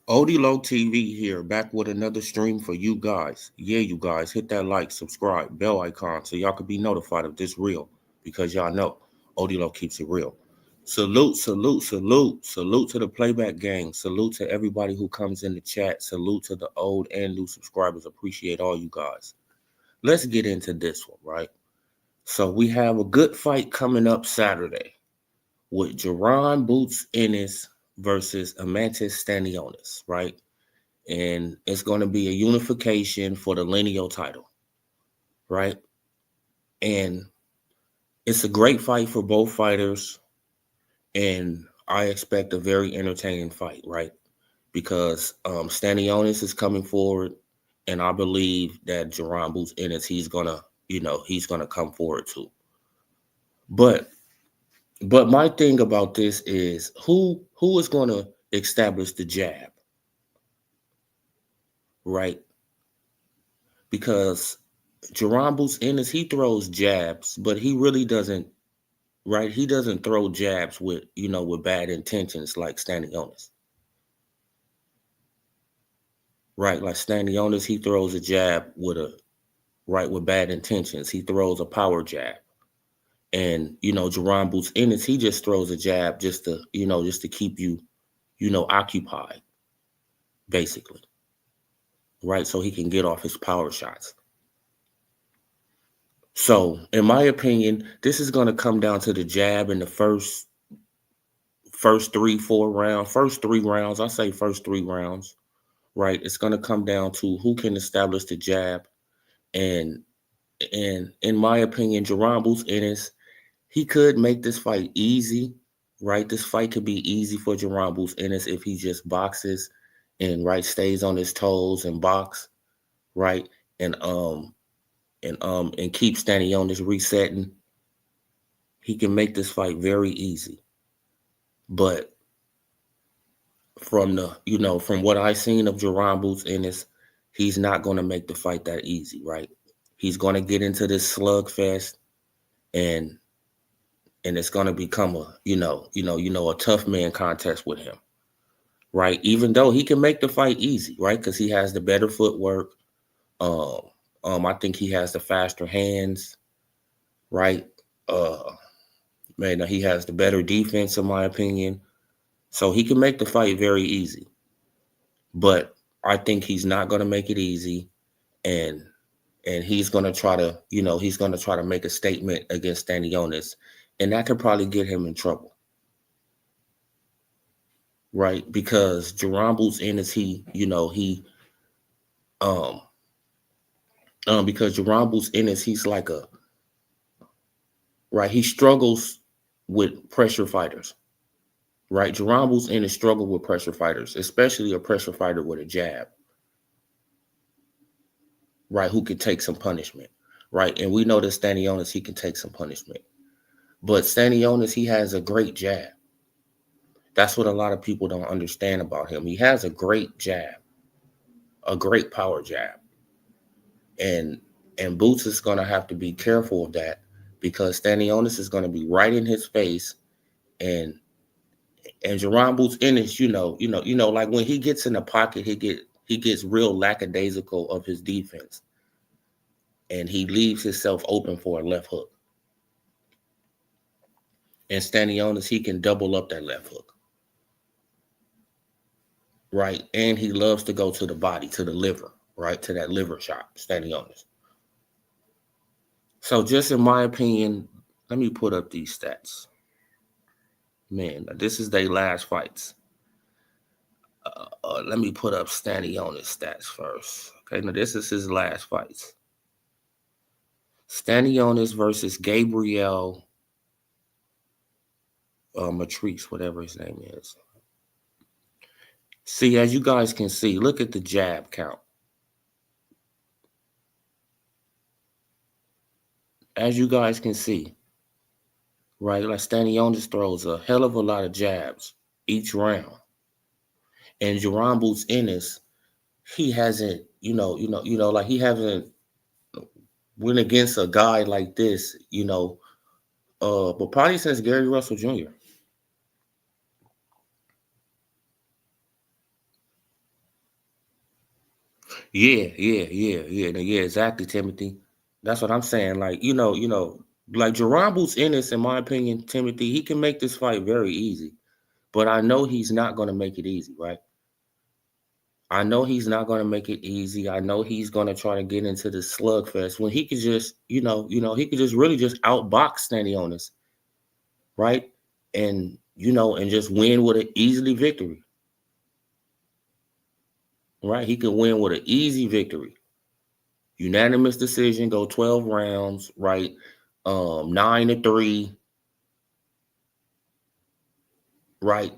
Odilo TV here, back with another stream for you guys. Yeah, you guys, hit that like, subscribe, bell icon so y'all can be notified of this real because y'all know Odilo keeps it real. Salute, salute, salute, salute to the playback gang. Salute to everybody who comes in the chat. Salute to the old and new subscribers. Appreciate all you guys. Let's get into this one, right? So we have a good fight coming up Saturday with Jerron Boots Ennis versus Amantis Stanionis, right? And it's going to be a unification for the lineal title, right? And it's a great fight for both fighters, and I expect a very entertaining fight, right? Because Stanionis is coming forward, and I believe that Jerron Boots Ennis, he's gonna come forward too. But my thing about this is who is gonna establish the jab, right? Because Jerron Boots Ennis, he throws jabs, but he really doesn't, right? He doesn't throw jabs with, with bad intentions like Stanionis, right? Like Stanionis, he throws a jab with bad intentions. He throws a power jab. And, Jerron Boots Ennis, he just throws a jab just to keep you, occupied, basically, right? So he can get off his power shots. So, in my opinion, this is going to come down to the jab in the first three, 4 rounds, first 3 rounds. I say first 3 rounds, right? It's going to come down to who can establish the jab. And in my opinion, Jerron Boots Ennis, he could make this fight easy, right? This fight could be easy for Jerron Boots Ennis if he just boxes and stays on his toes and box, right? And and keep Stanionis resetting. He can make this fight very easy. But from what I've seen of Jerron Boots Ennis, he's not going to make the fight that easy, right? He's going to get into this slugfest, and it's going to become a tough man contest with him, right? Even though he can make the fight easy, right? Because he has the better footwork. Um, I think he has the faster hands, right? Uh, Man, he has the better defense, in my opinion. So he can make the fight very easy. But I think he's not going to make it easy, and he's going to try to, make a statement against Stanionis, and that could probably get him in trouble, right? Because Jerron Boots Ennis, um, because Jerron Boots Ennis, he's like he struggles with pressure fighters, right? Jerron Boots Ennis struggle with pressure fighters, especially a pressure fighter with a jab, right? Who can take some punishment, right? And we know that Stanionis, he can take some punishment. But Stanionis, he has a great jab. That's what a lot of people don't understand about him. He has a great jab, a great power jab. And Boots is gonna have to be careful of that because Stanionis is gonna be right in his face, and Jerron Boots Ennis, like when he gets in the pocket, he gets real lackadaisical of his defense, and he leaves himself open for a left hook. And Stanionis, he can double up that left hook, right? And he loves to go to the body, to the liver, right? To that liver shot, Stanionis. So just in my opinion, let me put up these stats. Man, this is their last fights. Let me put up Stanionis stats first. Okay, now this is his last fights. Stanionis versus Gabriel Matrice, whatever his name is. See, as you guys can see, look at the jab count. As you guys can see, right? Like Stanionis throws a hell of a lot of jabs each round. And Jerron Boots Ennis, he hasn't, like he hasn't went against a guy like this, but probably since Gary Russell Jr. Yeah, exactly, Timothy. That's what I'm saying. Like, like Jerome Boots Ennis, in my opinion, Timothy, he can make this fight very easy. But I know he's not going to make it easy, right? I know he's not going to make it easy. I know he's going to try to get into the slugfest when he could just, he could just really just outbox Stanionis, right? And just win with an easily victory, right? He could win with an easy victory. Unanimous decision, go 12 rounds, right? 9-3, right?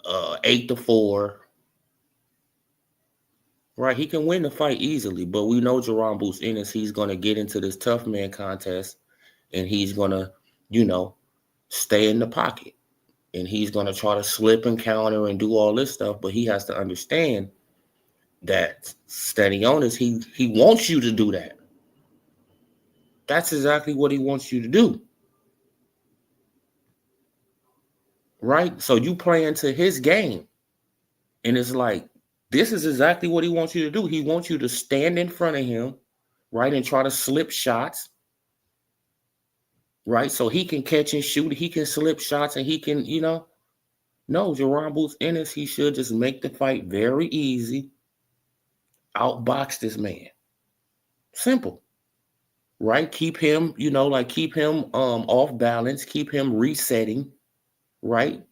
8-4, right? He can win the fight easily, but we know Jerome Boots Ennis, he's gonna get into this tough man contest, and he's gonna, you know, stay in the pocket, and he's gonna try to slip and counter and do all this stuff. But he has to understand that Stanionis, he wants you to do that. That's exactly what he wants you to do, right? So you play into his game. And it's like, this is exactly what he wants you to do. He wants you to stand in front of him, right, and try to slip shots, right? So he can catch and shoot. He can slip shots and he can, no, Jerome Boots Ennis, he should just make the fight very easy, outbox this man. Simple, right? Keep him, keep him off balance, keep him resetting, right?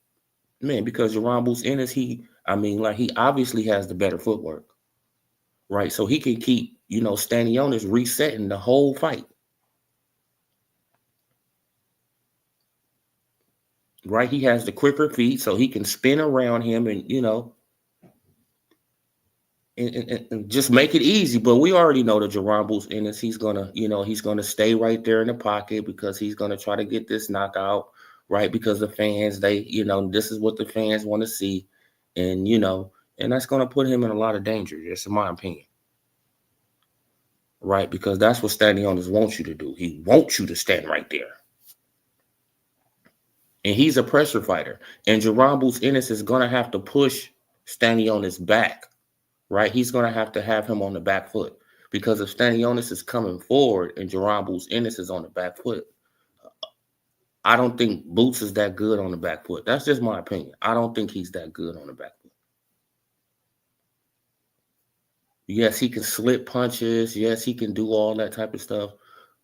Man, because Jerome Boots Ennis, he obviously has the better footwork. Right? So he can keep, Stanionis resetting the whole fight. Right? He has the quicker feet, so he can spin around him and, and just make it easy. But we already know that Jerome Boots Ennis, he's gonna stay right there in the pocket because he's gonna try to get this knockout, right? Because the fans, this is what the fans want to see. And and that's gonna put him in a lot of danger, just in my opinion. Right? Because that's what Stanionis wants you to do. He wants you to stand right there. And he's a pressure fighter. And Jerome Boots Ennis is going to have to push Stanionis back, right? He's going to have him on the back foot. Because if Stanionis is coming forward and Jerome Boots Ennis is on the back foot, I don't think Boots is that good on the back foot. That's just my opinion. I don't think he's that good on the back foot. Yes, he can slip punches. Yes, he can do all that type of stuff.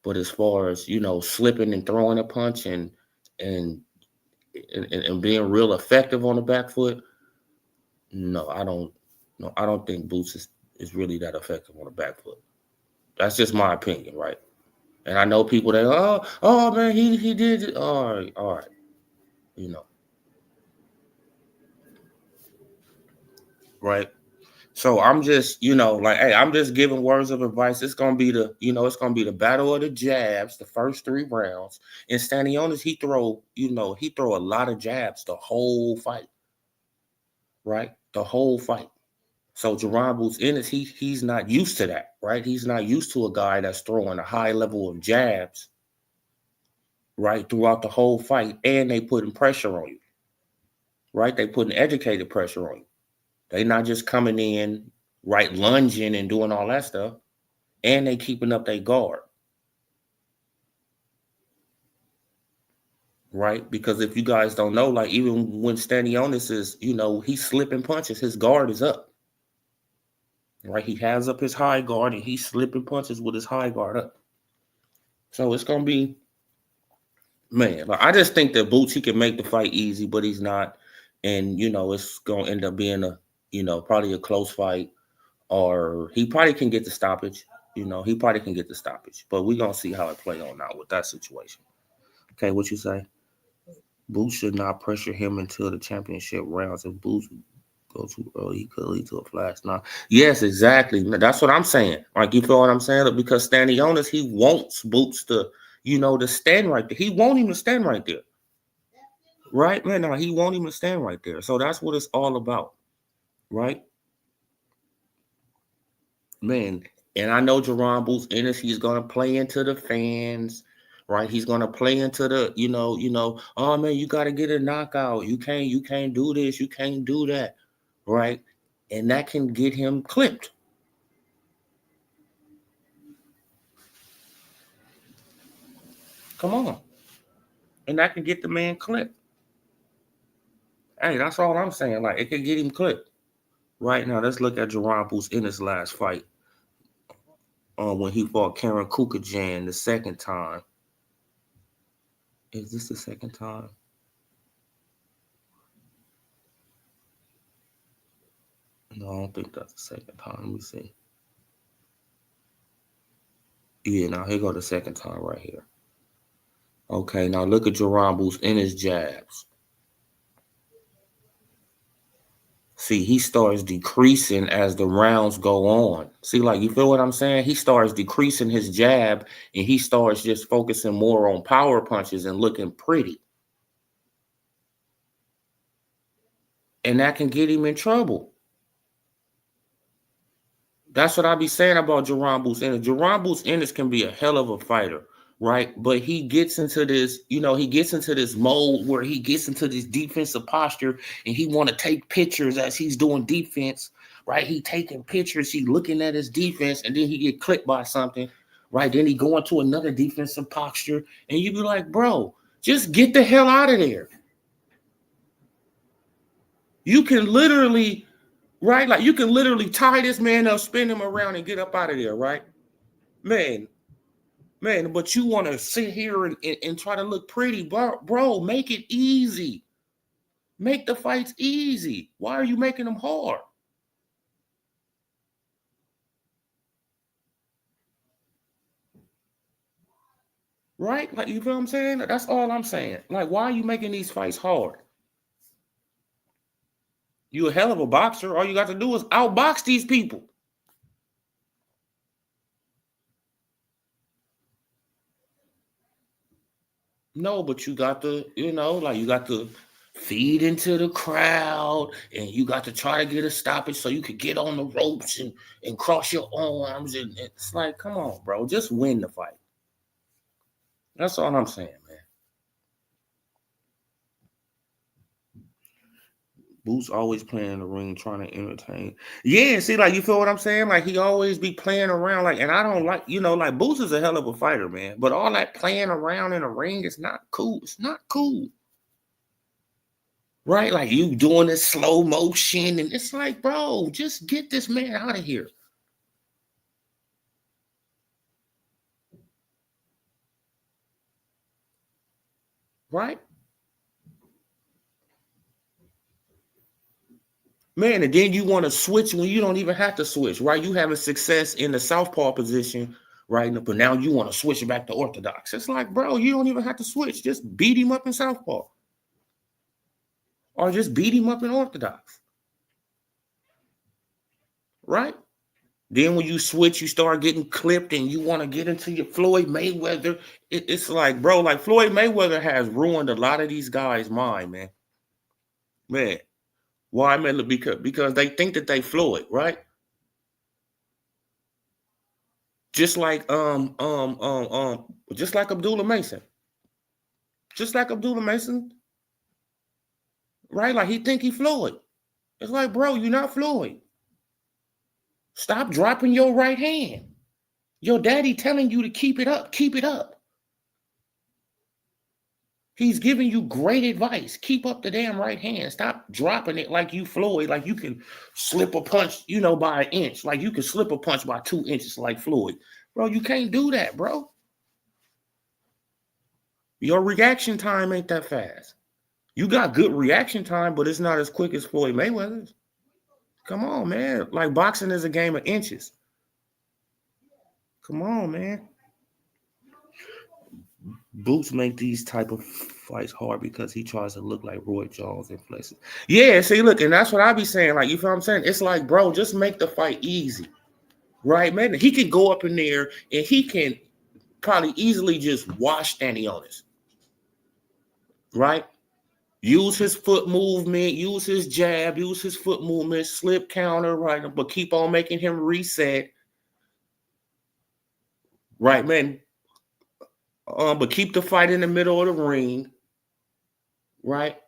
But as far as, slipping and throwing a punch and and being real effective on the back foot, no, I don't. No, I don't think Boots is really that effective on the back foot. That's just my opinion, right? And I know people that, oh man, he did it. All right, right. So I'm just, like, hey, I'm just giving words of advice. It's gonna be it's gonna be the battle of the jabs, the first 3 rounds. And Stanionis, he throw a lot of jabs the whole fight, right? The whole fight. So Jerome Boots Ennis, he's not used to that, right? He's not used to a guy that's throwing a high level of jabs, right, throughout the whole fight, and they putting pressure on you, right? They putting educated pressure on you. They not just coming in, right, lunging and doing all that stuff, and they keeping up their guard, right? Because if you guys don't know, like even when Stanionis is, he's slipping punches, his guard is up, right? He has up his high guard and he's slipping punches with his high guard up. So it's gonna be, man, like, I just think that Boots, he can make the fight easy, but he's not. And, it's going to end up being probably a close fight, or he probably can get the stoppage. He probably can get the stoppage, but we're going to see how it play on out with that situation. Okay, what you say? Boots should not pressure him until the championship rounds. If Boots go too early, he could lead to a flash. Now, yes, exactly. That's what I'm saying. Like, you feel what I'm saying? Because Stanionis, he wants Boots to stand right there. He won't even stand right there. Right, man. No, he won't even stand right there. So that's what it's all about, right, man. And I know Jerome Boots Ennis, he's gonna play into the fans, right? He's gonna play into the, oh man, you gotta get a knockout. You can't do this, you can't do that, right? And that can get him clipped. Come on. And that can get the man clipped. Hey, that's all I'm saying. Like, it can get him clipped. Right now, let's look at Jerome Boots in his last fight. When he fought Karen Kukajan the second time. Is this the second time? No, I don't think that's the second time. Let me see. Yeah, now here go the second time right here. Okay, now look at Jerome Boots in his jabs. See, he starts decreasing as the rounds go on. See, like, you feel what I'm saying? He starts decreasing his jab and he starts just focusing more on power punches and looking pretty. And that can get him in trouble. That's what I be saying about Jerome Boots Ennis. Jerome Boots Ennis can be a hell of a fighter, right? But he gets into this, he gets into this mode where he gets into this defensive posture and he want to take pictures as he's doing defense, right? He taking pictures, he looking at his defense, and then he get clipped by something, right? Then he go into another defensive posture, and you be like, bro, just get the hell out of there. You can literally, right? Like, you can literally tie this man up, spin him around, and get up out of there, right? Man, but you want to sit here and try to look pretty, bro, make it easy. Make the fights easy. Why are you making them hard? Right? Like, you feel what I'm saying? That's all I'm saying. Like, why are you making these fights hard? You a hell of a boxer. All you got to do is outbox these people. No, but you got to, you got to feed into the crowd and you got to try to get a stoppage so you could get on the ropes and cross your arms. And it's like, come on, bro, just win the fight. That's all I'm saying, man. Boots always playing in the ring, trying to entertain. Yeah, see, like, you feel what I'm saying? Like, he always be playing around, like, and I don't like, like, Boots is a hell of a fighter, man. But all that playing around in the ring is not cool. It's not cool. Right? Like, you doing this slow motion, and it's like, bro, just get this man out of here. Right? Man, and then you want to switch when you don't even have to switch, right? You having success in the southpaw position, right? But now you want to switch it back to orthodox. It's like, bro, you don't even have to switch. Just beat him up in southpaw. Or just beat him up in orthodox. Right? Then when you switch, you start getting clipped and you want to get into your Floyd Mayweather. It's like, bro, like, Floyd Mayweather has ruined a lot of these guys' mind, man. Man. Why, man? Because they think that they Floyd, right? Just like just like Abdullah Mason. Just like Abdullah Mason, right? Like, he think he Floyd. It's like, bro, you're not Floyd. Stop dropping your right hand. Your daddy telling you to keep it up. Keep it up. He's giving you great advice. Keep up the damn right hand. Stop dropping it like you Floyd. Like, you can slip a punch, by an inch. Like, you can slip a punch by 2 inches like Floyd. Bro, you can't do that, bro. Your reaction time ain't that fast. You got good reaction time, but it's not as quick as Floyd Mayweather's. Come on, man. Like, boxing is a game of inches. Come on, man. Boots make these type of fights hard because he tries to look like Roy Jones in places. Yeah, see, look, and that's what I be saying. Like, you feel what I'm saying? It's like, bro, just make the fight easy. Right, man? He can go up in there and he can probably easily just wash Stanionis. Right? Use his foot movement, use his jab, use his foot movement, slip counter, right? But keep on making him reset. Right, man. But keep the fight in the middle of the ring. Right?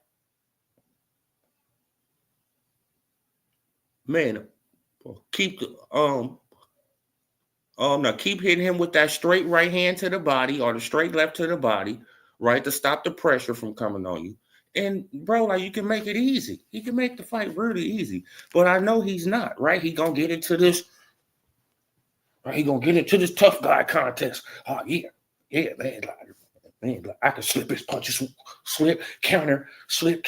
Man, keep the Now keep hitting him with that straight right hand to the body or the straight left to the body, right, to stop the pressure from coming on you. And bro, like you can make it easy. He can make the fight really easy. But I know he's not, right? He gonna get into this, right? He gonna get into this tough guy contest. Oh yeah, man. Man, I can slip his punches, slip, counter, slip,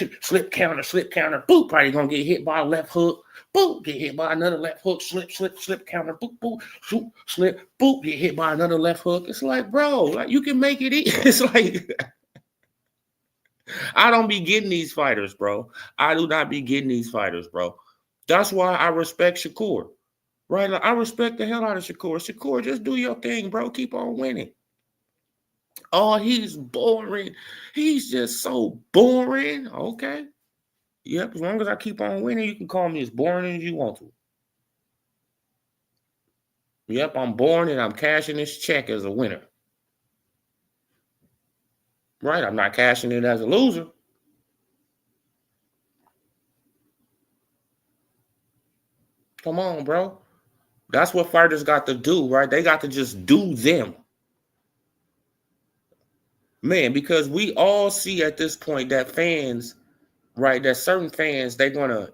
counter, boop. Probably gonna get hit by a left hook, boop, get hit by another left hook, slip, counter, boop, boop, shoot, slip, boop, get hit by another left hook. It's like, bro, like you can make it easy. It's like, I don't be getting these fighters, bro. I do not be getting these fighters, bro. That's why I respect Shakur, right? Like, I respect the hell out of Shakur. Shakur, just do your thing, bro. Keep on winning. Oh, he's boring. He's just so boring. Okay. Yep. As long as I keep on winning, you can call me as boring as you want to. Yep. I'm boring and I'm cashing this check as a winner. Right. I'm not cashing it as a loser. Come on, bro. That's what fighters got to do, right? They got to just do them. Man, because we all see at this point that fans, right, that certain fans, they're going to,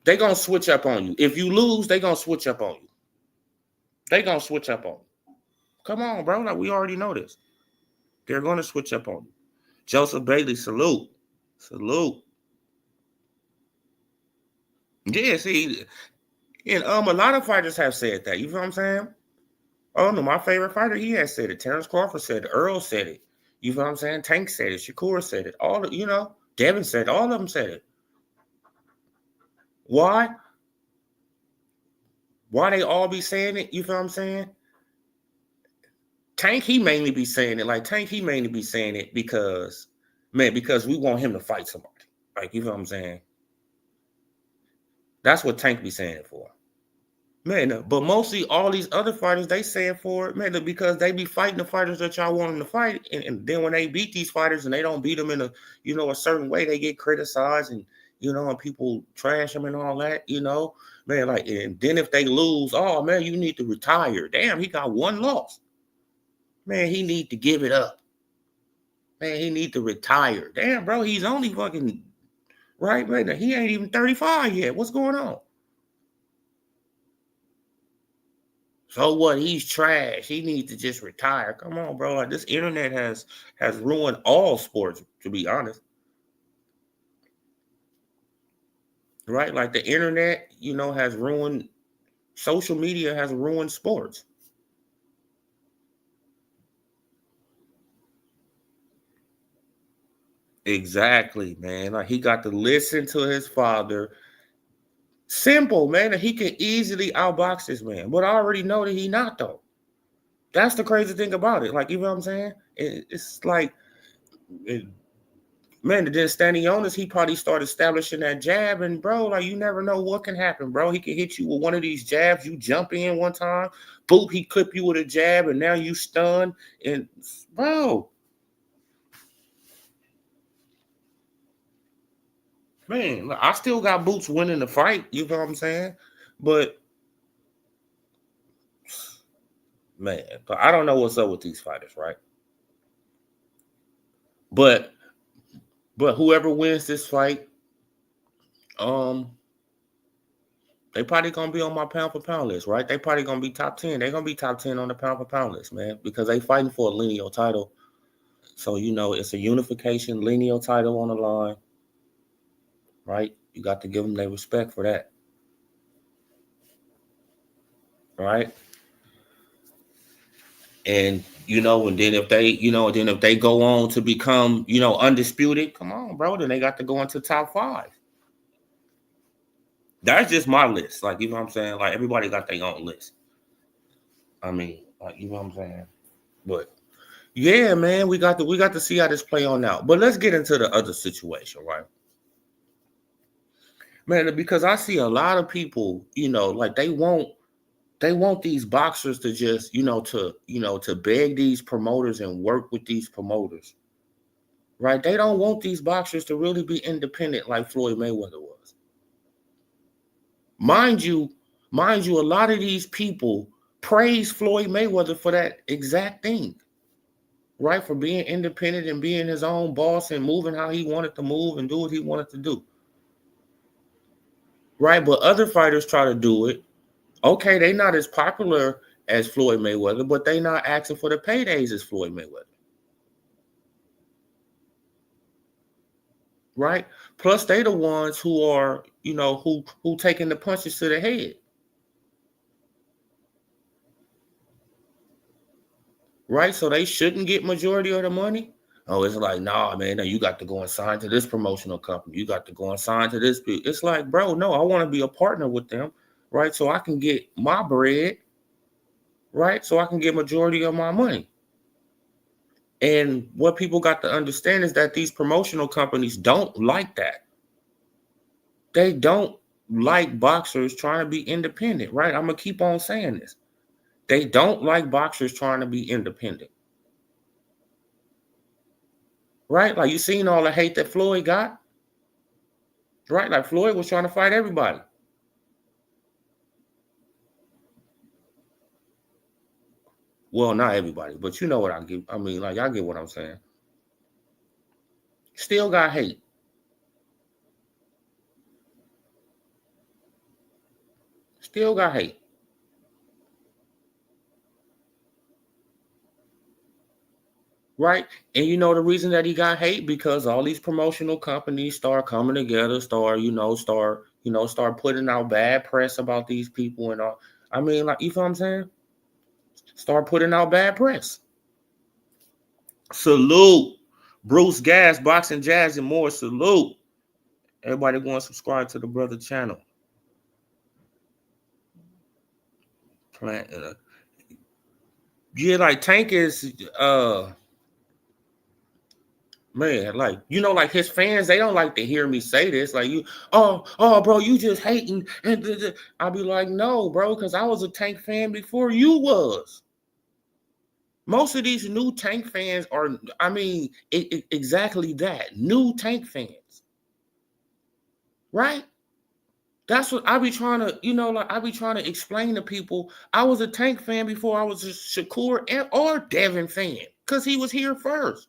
they're going to switch up on you. If you lose, they're going to switch up on you. They're going to switch up on you. Come on, bro. Like, we already know this. They're going to switch up on you. Joseph Bailey, salute. Salute. Yeah, see, and a lot of fighters have said that. You feel what I'm saying? Oh, no, my favorite fighter, he has said it. Terrence Crawford said it. Earl said it. You feel what I'm saying? Tank said it. Shakur said it. All of, Devin said it. All of them said it. Why? Why they all be saying it? You feel what I'm saying? Tank, he mainly be saying it. Like, Tank, he mainly be saying it because we want him to fight somebody. Like, you feel what I'm saying? That's what Tank be saying it for. Man, but mostly all these other fighters, they say it for, man, because they be fighting the fighters that y'all want them to fight. And then when they beat these fighters and they don't beat them in a certain way, they get criticized and, and people trash them and all that, man, like, and then if they lose, oh, man, you need to retire. Damn, he got one loss. Man, he need to give it up. Man, he need to retire. Damn, bro, he's only fucking, right, man, he ain't even 35 yet. What's going on? So what? He's trash. He needs to just retire. Come on, bro. Like, this internet has ruined all sports, to be honest. Right? Like, the internet, has ruined, social media has ruined sports. Exactly, man. Like, he got to listen to his father. Simple, man. And he can easily outbox this man. But I already know that he not, though. That's the crazy thing about it. Like, you know what I'm saying? It's like, man, then Stanionis, he probably started establishing that jab. And, bro, like, you never know what can happen, bro. He can hit you with one of these jabs. You jump in one time. Boop, he clip you with a jab. And now you stunned. And, bro. Man, I still got Boots winning the fight. You know what I'm saying? But, man, I don't know what's up with these fighters, right? But whoever wins this fight, they probably gonna be on my pound for pound list, right? They probably gonna be top 10. They're gonna be top 10 on the pound for pound list, man, because they fighting for a lineal title. So it's a unification lineal title on the line, right? You got to give them their respect for that, right? And and then if they go on to become undisputed, come on, bro, then they got to go into top 5. That's just my list. Like, you know what I'm saying? Like, everybody got their own list. I mean, like, you know what I'm saying? But yeah, man, we got to see how this play on out. But let's get into the other situation, right? Man, because I see a lot of people, like they want these boxers to just, to beg these promoters and work with these promoters. Right? They don't want these boxers to really be independent like Floyd Mayweather was. Mind you, Mind you, a lot of these people praise Floyd Mayweather for that exact thing, right? For being independent and being his own boss and moving how he wanted to move and do what he wanted to do, right? But other fighters try to do it. Okay, they not as popular as Floyd Mayweather, but they not asking for the paydays as Floyd Mayweather, right? Plus, they the ones who are, who taking the punches to the head, right? So they shouldn't get majority of the money. Oh, it's like, nah, man, no, you got to go and sign to this promotional company. You got to go and sign to this. It's like, bro, no, I want to be a partner with them, right? So I can get my bread, right? So I can get majority of my money. And what people got to understand is that these promotional companies don't like that. They don't like boxers trying to be independent, right? I'm going to keep on saying this. They don't like boxers trying to be independent, right? Like you seen all the hate that Floyd got, right? Like Floyd was trying to fight everybody. Well, not everybody, but you know what I get. I mean, like, y'all get what I'm saying. Still got hate. Still got hate. Right? And you know the reason that he got hate? Because all these promotional companies start coming together, start putting out bad press about these people and all. I mean, like, you feel what I'm saying? Start putting out bad press. Salute. Bruce Gas, Boxing Jazz, and more. Salute. Everybody go and subscribe to the brother channel. Yeah, like Tank is man, like, like his fans, they don't like to hear me say this. Like, bro, you just hating. And I'll be like, no, bro, because I was a Tank fan before you was. Most of these new Tank fans are, I mean, exactly that. New Tank fans. Right? That's what I be trying to, I be trying to explain to people. I was a Tank fan before I was a Shakur or Devin fan, because he was here first.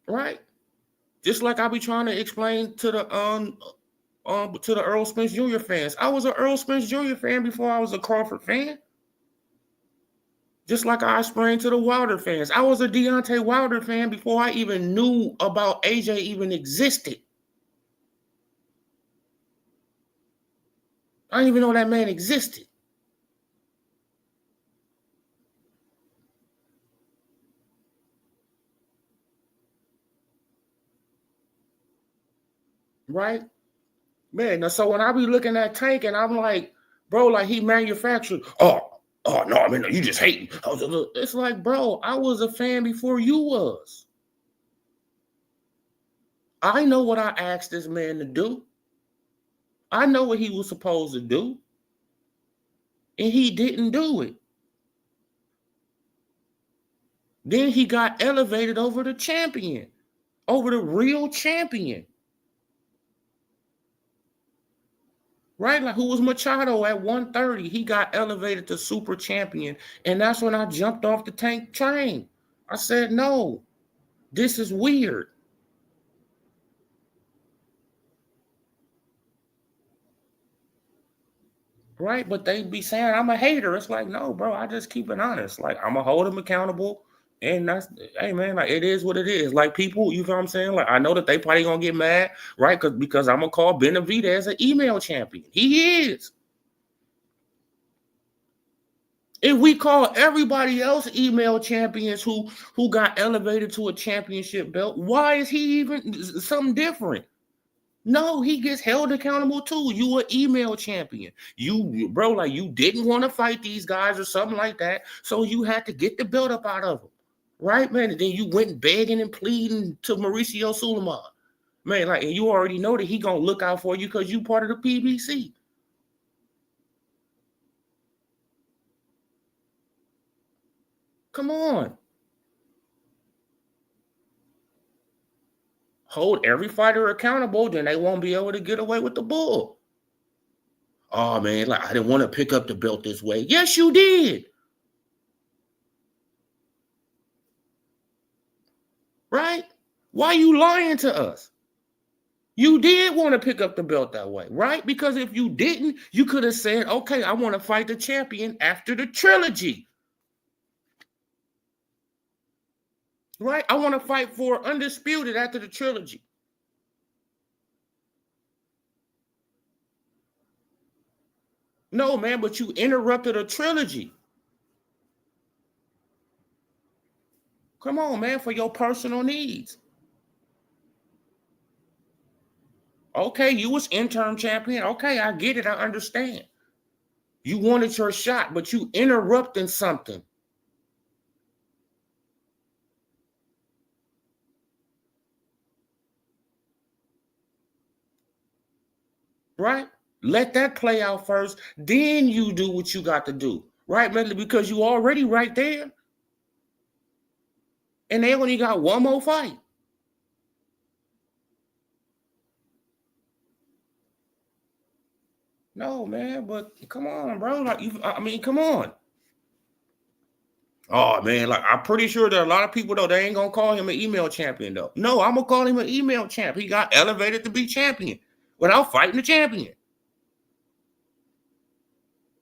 Right? Just like I be trying to explain to the Earl Spence Jr. fans. I was an Earl Spence Jr. fan before I was a Crawford fan. Just like I explained to the Wilder fans. I was a Deontay Wilder fan before I even knew about AJ even existed. I didn't even know that man existed. Right? Man, so when I be looking at Tank and I'm like, bro, like he manufactured, no, I mean, you just hating. It's like, bro, I was a fan before you was. I know what I asked this man to do. I know what he was supposed to do. And he didn't do it. Then he got elevated over the champion, over the real champion. Right? Like, who was Machado at 130? He got elevated to super champion. And that's when I jumped off the Tank train. I said, no, this is weird. Right? But they be saying I'm a hater. It's like, no, bro, I just keep it honest. Like, I'm gonna hold him accountable. And that's, hey man, like, it is what it is. Like, people, you feel what I'm saying? Like, I know that they probably gonna get mad, right? Because I'm gonna call Benavidez an email champion. He is. If we call everybody else email champions who got elevated to a championship belt, why is he even something different? No, he gets held accountable too. You an email champion. You, bro, like, you didn't want to fight these guys or something like that, so you had to get the belt up out of them, right, man? And then you went begging and pleading to Mauricio Sulaiman, man. Like, and you already know that he gonna look out for you because you part of the PBC. Come on. Hold every fighter accountable, then they won't be able to get away with the bull. Oh, man, like, I didn't want to pick up the belt this way. Yes, you did. Right? Why are you lying to us? You did want to pick up the belt that way, right? Because if you didn't, you could have said, okay, I want to fight the champion after the trilogy. Right? I want to fight for undisputed after the trilogy. No, man, but you interrupted a trilogy. Come on, man, for your personal needs. Okay, you was interim champion. Okay, I get it. I understand. You wanted your shot, but you interrupting something. Right? Let that play out first. Then you do what you got to do. Right, man? Because you already right there. And they only got one more fight. No, man, but come on, bro. Like, come on. Oh, man, like, I'm pretty sure that a lot of people, though, they ain't gonna call him an email champion, though. No, I'm gonna call him an email champ. He got elevated to be champion without fighting the champion.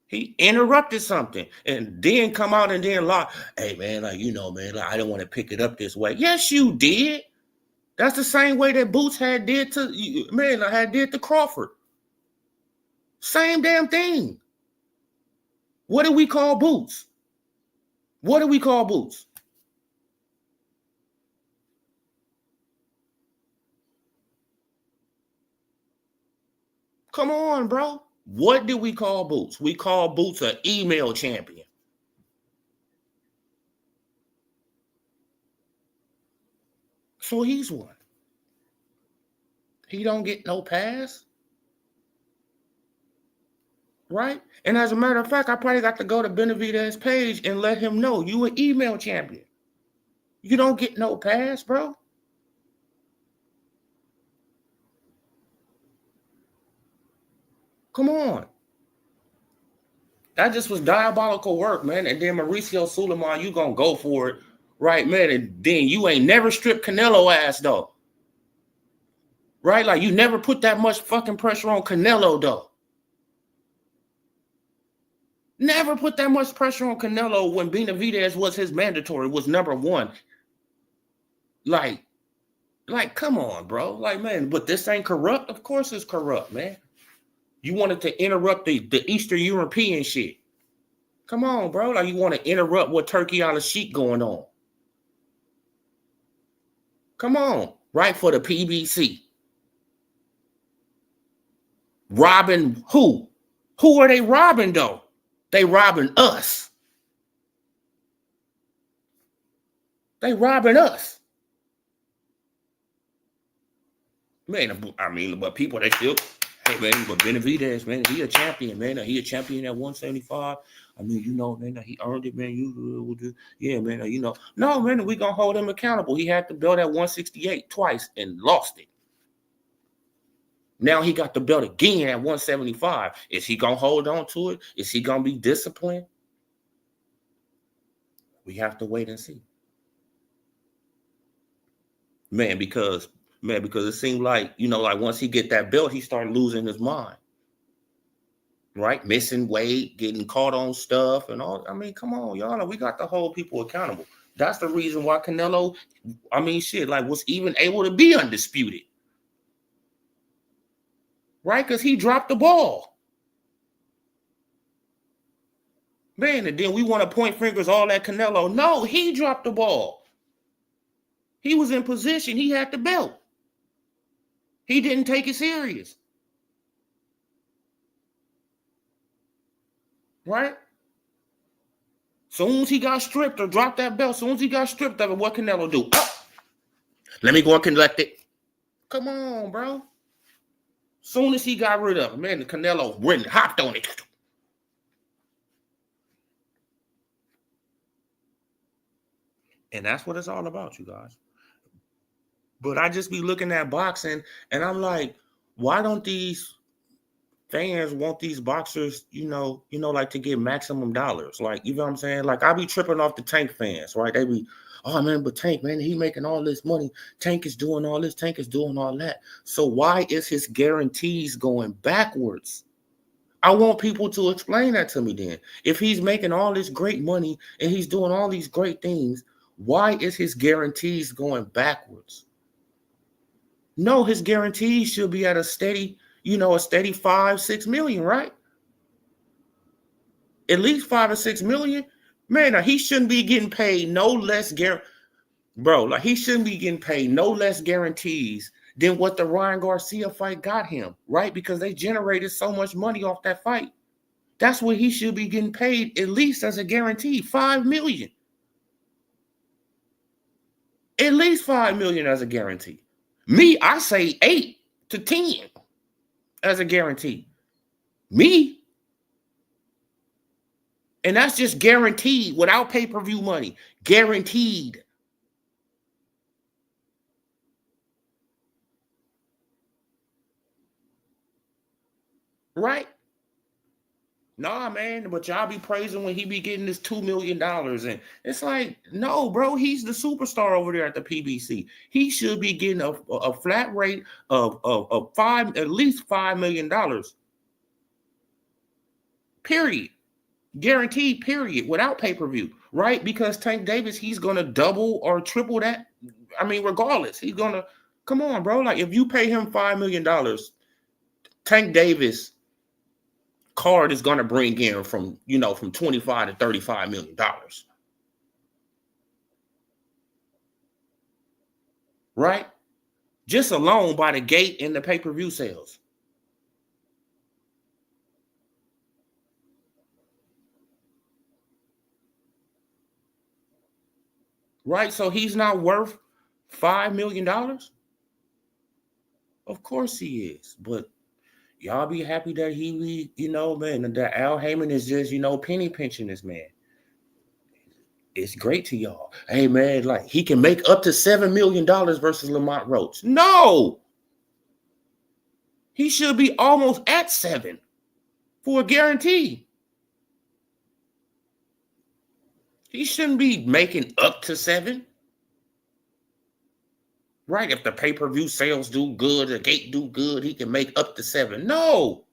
He interrupted something and then come out and then lie. Hey, man, like, man, like, I didn't want to pick it up this way. Yes, you did. That's the same way that Boots had did to Crawford. Same damn thing. What do we call Boots? What do we call Boots? Come on, bro. What do we call Boots? We call Boots an email champion. So he's one. He don't get no pass. Right? And as a matter of fact, I probably got to go to Benavidez's page and let him know you an email champion. You don't get no pass, bro. Come on. That just was diabolical work, man. And then Mauricio Suleiman, you gonna go for it, right, man? And then you ain't never stripped Canelo ass, though. Right? Like, you never put that much fucking pressure on Canelo, though. Never put that much pressure on Canelo when Benavidez was his mandatory, was number one. Like, come on, bro. Like, man, but this ain't corrupt? Of course it's corrupt, man. You wanted to interrupt the Eastern European shit. Come on, bro. Like, you want to interrupt what Turkey on the sheet going on. Come on. Right for the PBC. Robbing who? Who are they robbing, though? They robbing us. They robbing us. Man, I mean, but people, they still, hey, man, but Benavidez, man, he a champion, man. He a champion at 175. I mean, man, he earned it, man. Yeah, man, No, man, we going to hold him accountable. He had the belt at 168 twice and lost it. Now he got the belt again at 175. Is he going to hold on to it? Is he going to be disciplined? We have to wait and see. Man, because it seemed like, like once he get that belt, he started losing his mind. Right? Missing weight, getting caught on stuff and all. I mean, come on, y'all. We got to hold people accountable. That's the reason why Canelo, was even able to be undisputed. Right? Because he dropped the ball. Man, and then we want to point fingers all at Canelo. No, he dropped the ball. He was in position. He had the belt. He didn't take it serious. Right? Soon as he got stripped or dropped that belt, soon as he got stripped of it, what Canelo do? Oh, let me go and collect it. Come on, bro. Soon as he got rid of it, man, the Canelo hopped on it. And that's what it's all about, you guys. But I just be looking at boxing and I'm like, why don't these fans want these boxers, like to get maximum dollars? Like, you know what I'm saying? Like, I be tripping off the Tank fans, right? They be, oh man, but Tank, man, he making all this money. Tank is doing all this, Tank is doing all that. So why is his guarantees going backwards? I want people to explain that to me then. If he's making all this great money and he's doing all these great things, why is his guarantees going backwards? No, his guarantees should be at a steady, a steady 5-6 million, right? At least 5 or 6 million. Man, now he shouldn't be getting paid no less bro. Like, he shouldn't be getting paid no less guarantees than what the Ryan Garcia fight got him, right? Because they generated so much money off that fight. That's what he should be getting paid, at least as a guarantee, 5 million. At least 5 million as a guarantee. Me, I say 8 to 10 as a guarantee. Me. And that's just guaranteed without pay-per-view money. Guaranteed. Right? Nah, man, but y'all be praising when he be getting this $2 million. And it's like, no, bro, he's the superstar over there at the PBC. He should be getting a flat rate of at least $5 million. Period. Guaranteed, period, without pay-per-view, right? Because Tank Davis, he's gonna double or triple that. I mean, regardless, he's gonna come on, bro. Like, if you pay him $5 million, Tank Davis card is gonna bring in from 25 to $35 million. Right? Just alone by the gate in the pay-per-view sales. Right? So he's not worth $5 million? Of course he is. But y'all be happy that he man, that Al Heyman is just, penny pinching this man. It's great to y'all. Hey, man, like, he can make up to $7 million versus Lamont Roach. No! He should be almost at 7 for a guarantee. He shouldn't be making up to 7. Right? If the pay-per-view sales do good, the gate do good, he can make up to 7. No!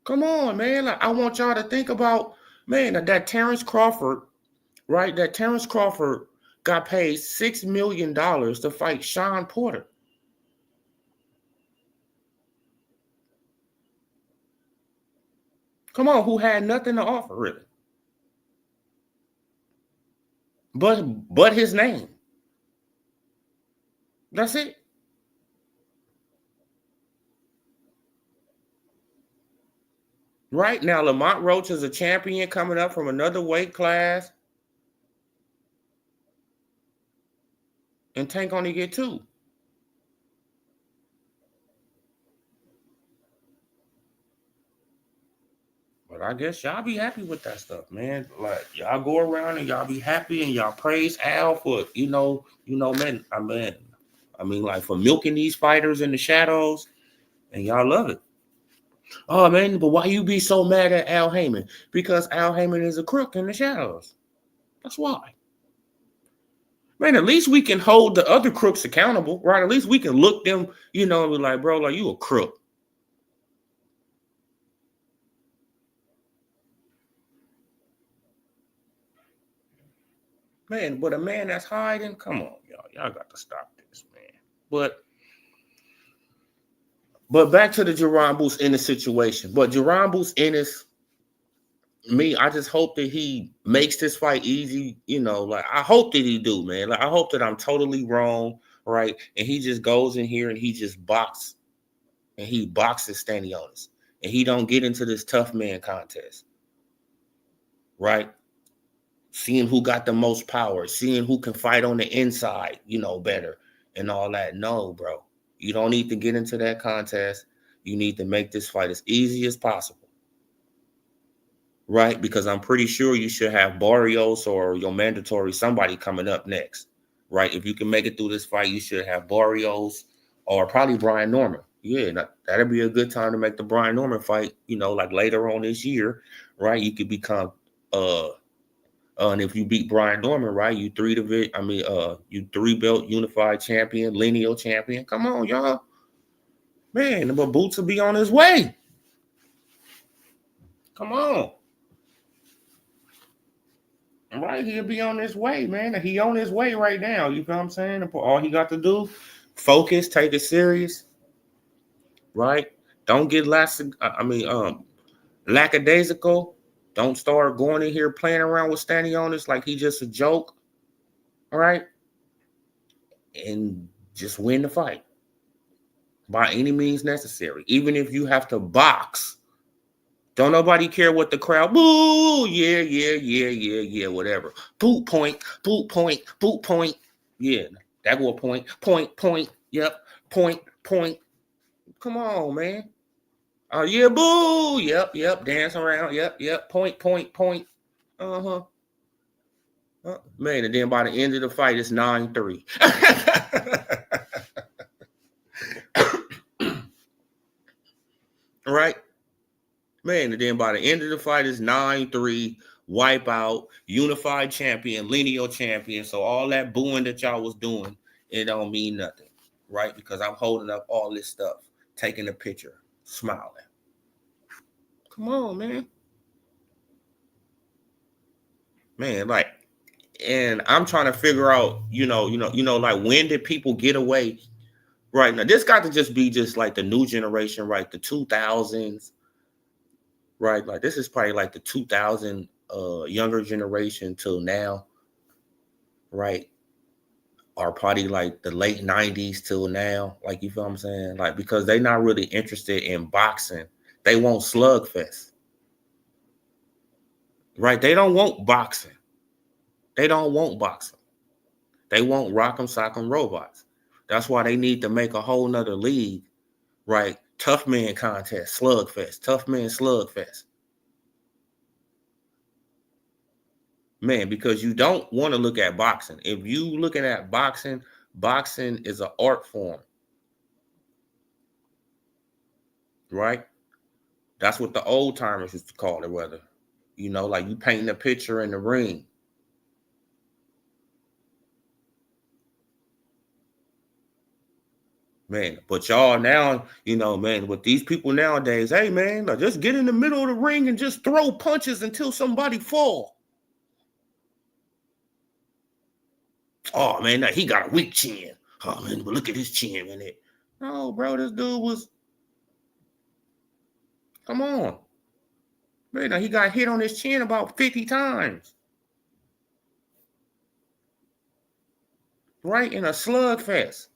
Come on, man. Like, I want y'all to think about, man, that Terrence Crawford, right? That Terrence Crawford got paid $6 million to fight Sean Porter. Come on, who had nothing to offer, really. But his name. That's it. Right now, Lamont Roach is a champion coming up from another weight class. And Tank only get 2. But I guess y'all be happy with that stuff, man. Like, y'all go around and y'all be happy and y'all praise Al for, man, I mean, like, for milking these fighters in the shadows, and y'all love it. Oh, man, but why you be so mad at Al Heyman? Because Al Heyman is a crook in the shadows. That's why. Man, at least we can hold the other crooks accountable, right? At least we can look them, and be like, bro, like, you a crook. Man, but a man that's hiding, come on, y'all got to stop this, man. But back to the Jerron Boots Ennis situation. But Jerron Boots Ennis, I just hope that he makes this fight easy. Like, I hope that he do, man. Like, I hope that I'm totally wrong, right? And he just goes in here and he just boxes Stanionis. And he don't get into this tough man contest, right? Seeing who got the most power, seeing who can fight on the inside, better and all that. No, bro. You don't need to get into that contest. You need to make this fight as easy as possible. right? Because I'm pretty sure you should have Barrios or your mandatory somebody coming up next, right? If you can make it through this fight, you should have Barrios or probably Brian Norman. Yeah, that'd be a good time to make the Brian Norman fight, like later on this year, right? You could become and if you beat Brian Norman, right, you 3-belt unified champion, lineal champion. Come on, y'all. Man, the Boots will be on his way. Come on. Right, he'll be on his way, man. He on his way right now. You know what I'm saying? All he got to do, focus, take it serious, right? Don't get lackadaisical. Don't start going in here playing around with Stanionis like he just a joke. All right? And just win the fight by any means necessary. Even if you have to box. Don't nobody care what the crowd, boo, yeah, whatever. Boot point, boot point, boot point. Yeah, that go a point, yep, point. Come on, man. Oh, yeah, boo, yep, dance around, yep, point. Uh-huh. Man, and then by the end of the fight, it's 9-3. Right? Man, and then by the end of the fight, it's 9-3, wipeout, unified champion, lineal champion. So all that booing that y'all was doing, it don't mean nothing, right? Because I'm holding up all this stuff, taking a picture, smiling. Come on, man. Man, and I'm trying to figure out, like when did people get away? Right now, this got to just be just like the new generation, right? The 2000s. Right, like this is probably like the 2000 younger generation till now, right? Or probably like the late 90s till now, like you feel what I'm saying? Like because they're not really interested in boxing. They want slugfest. Right? They don't want boxing. They don't want boxing. They want rock'em sock'em robots. That's why they need to make a whole nother league, right? Tough man contest, slugfest, tough man slugfest. Man, because you don't want to look at boxing. If you looking at boxing is an art form, right? That's what the old timers used to call it, whether, like you painting a picture in the ring. Man, but y'all now, man, with these people nowadays, hey, man, like just get in the middle of the ring and just throw punches until somebody fall. Oh, man, he got a weak chin. Oh, man, but look at his chin in it. No, bro, this dude was, come on. Man, he got hit on his chin about 50 times. Right? In a slugfest.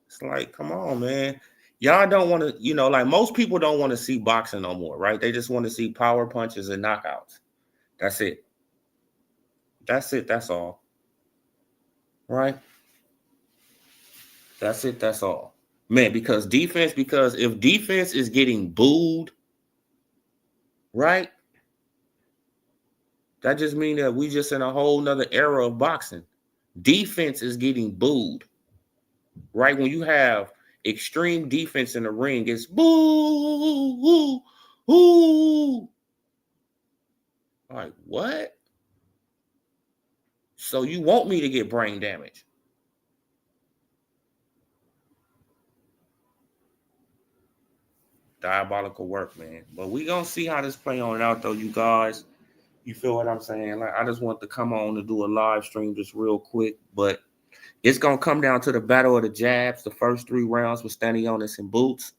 It's like, come on, man. Y'all don't want to, like most people don't want to see boxing no more, right? They just want to see power punches and knockouts. That's it. That's it. That's all. Right? That's it. That's all. Man, because if defense is getting booed, right? That just means that we just in a whole nother era of boxing. Defense is getting booed. Right? When you have extreme defense in the ring, it's boo, ooh. Like, what? So you want me to get brain damage? Diabolical work, man. But we gonna see how this play on out, though, you guys. You feel what I'm saying? Like, I just want to come on to do a live stream just real quick, but it's gonna come down to the battle of the jabs, the first 3 rounds with Stanionis and Boots.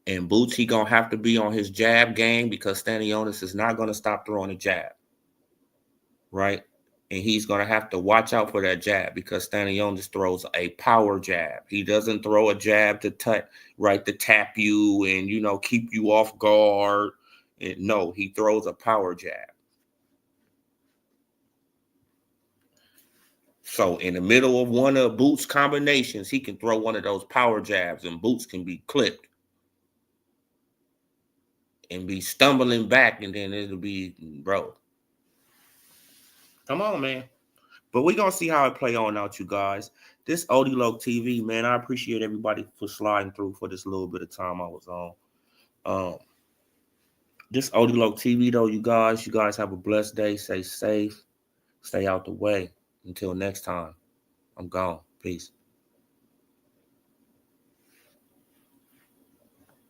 And Boots, he gonna have to be on his jab game because Stanionis is not gonna stop throwing a jab, right? And he's going to have to watch out for that jab because Stanionis throws a power jab. He doesn't throw a jab to tap you and, keep you off guard. And no, he throws a power jab. So in the middle of one of Boots' combinations, he can throw one of those power jabs and Boots can be clipped. and be stumbling back, and then it'll be, bro. Come on, man. But we're going to see how it play on out, you guys. This Odilo TV, man, I appreciate everybody for sliding through for this little bit of time I was on. This Odilo TV, though, you guys have a blessed day. Stay safe. Stay out the way. Until next time, I'm gone. Peace.